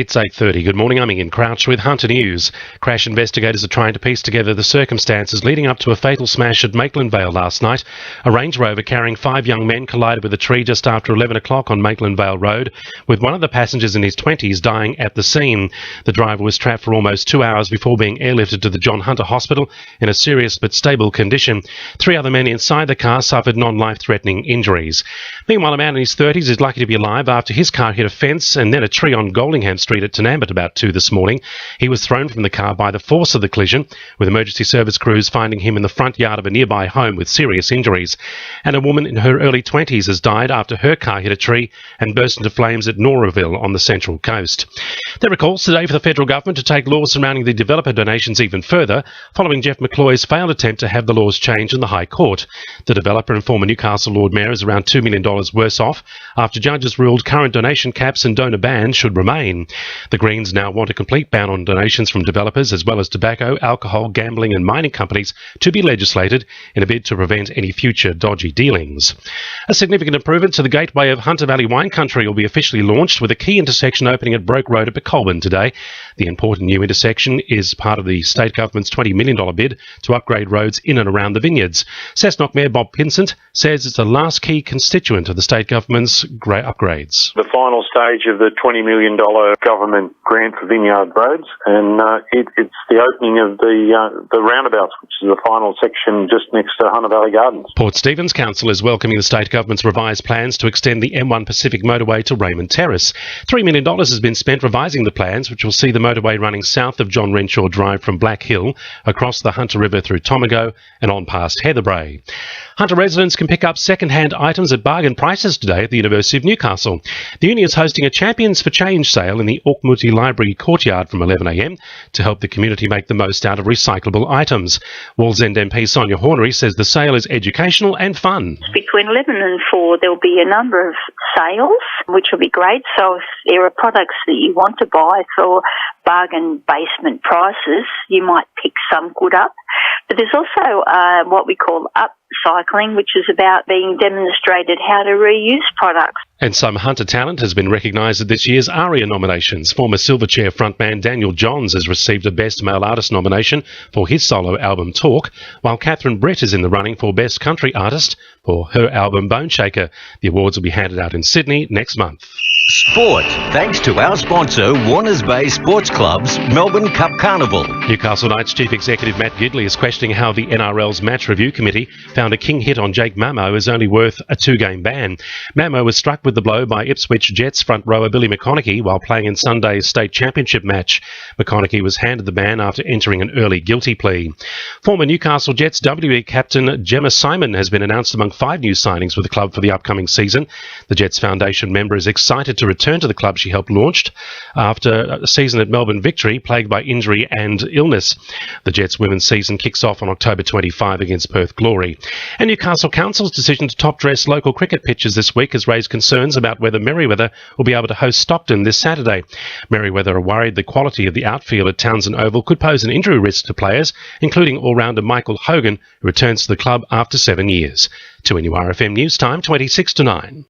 It's 8:30. Good morning, I'm Ian Crouch with Hunter News. Crash investigators are trying to piece together the circumstances leading up to a fatal smash at Maitland Vale last night. A Range Rover carrying 5 young men collided with a tree just after 11 o'clock on Maitland Vale Road, with one of the passengers in his 20s dying at the scene. The driver was trapped for almost 2 hours before being airlifted to the John Hunter Hospital in a serious but stable condition. 3 other men inside the car suffered non-life-threatening injuries. Meanwhile, a man in his 30s is lucky to be alive after his car hit a fence and then a tree on Goldingham Street at Tenam at about 2 this morning. He was thrown from the car by the force of the collision, with emergency service crews finding him in the front yard of a nearby home with serious injuries. And a woman in her early 20s has died after her car hit a tree and burst into flames at Noraville on the Central Coast. There are calls today for the federal government to take laws surrounding the developer donations even further, following Jeff McCloy's failed attempt to have the laws changed in the High Court. The developer and former Newcastle Lord Mayor is around $2 million worse off after judges ruled current donation caps and donor bans should remain. The Greens now want a complete ban on donations from developers as well as tobacco, alcohol, gambling and mining companies to be legislated in a bid to prevent any future dodgy dealings. A significant improvement to the gateway of Hunter Valley Wine Country will be officially launched, with a key intersection opening at Broke Road at Colburn today. The important new intersection is part of the state government's $20 million bid to upgrade roads in and around the vineyards. Cessnock Mayor Bob Pinsent says it's the last key constituent of the state government's upgrades. The final stage of the $20 million government grant for vineyard roads, and it's the opening of the roundabouts, which is the final section just next to Hunter Valley Gardens. Port Stephens Council is welcoming the state government's revised plans to extend the M1 Pacific motorway to Raymond Terrace. $3 million has been spent revising the plans, which will see the motorway running south of John Renshaw Drive from Black Hill, across the Hunter River through Tomago and on past Heatherbrae. Hunter residents can pick up second-hand items at bargain prices today at the University of Newcastle. The uni is hosting a Champions for Change sale in the Auckmuti Library courtyard from 11 a.m. to help the community make the most out of recyclable items. Wallsend MP Sonia Hornery says the sale is educational and fun. Between 11 and 4 there'll be a number of sales, which will be great. So if there are products that you want to buy for bargain basement prices, you might pick some good up. But there's also what we call upcycling, which is about being demonstrated how to reuse products. And some Hunter talent has been recognised at this year's ARIA nominations. Former Silverchair frontman Daniel Johns has received a Best Male Artist nomination for his solo album Talk, while Catherine Brett is in the running for Best Country Artist for her album Bone Shaker. The awards will be handed out in Sydney next month. Sport, thanks to our sponsor, Warners Bay Sports Club's Melbourne Cup Carnival. Newcastle Knights Chief Executive Matt Gidley is questioning how the NRL's Match Review Committee found a king hit on Jake Mamo is only worth a 2-game ban. Mamo was struck with the blow by Ipswich Jets front rower Billy McConaughey while playing in Sunday's state championship match. McConaughey was handed the ban after entering an early guilty plea. Former Newcastle Jets WE captain Gemma Simon has been announced among 5 new signings with the club for the upcoming season. The Jets Foundation member is excited to return to the club she helped launch after a season at Melbourne Victory plagued by injury and illness. The Jets women's season kicks off on October 25 against Perth Glory. And Newcastle Council's decision to top-dress local cricket pitches this week has raised concerns about whether Merewether will be able to host Stockton this Saturday. Merewether are worried the quality of the outfield at Townsend Oval could pose an injury risk to players, including all-rounder Michael Hogan, who returns to the club after 7 years. To NURFM News Time, 26 to 9.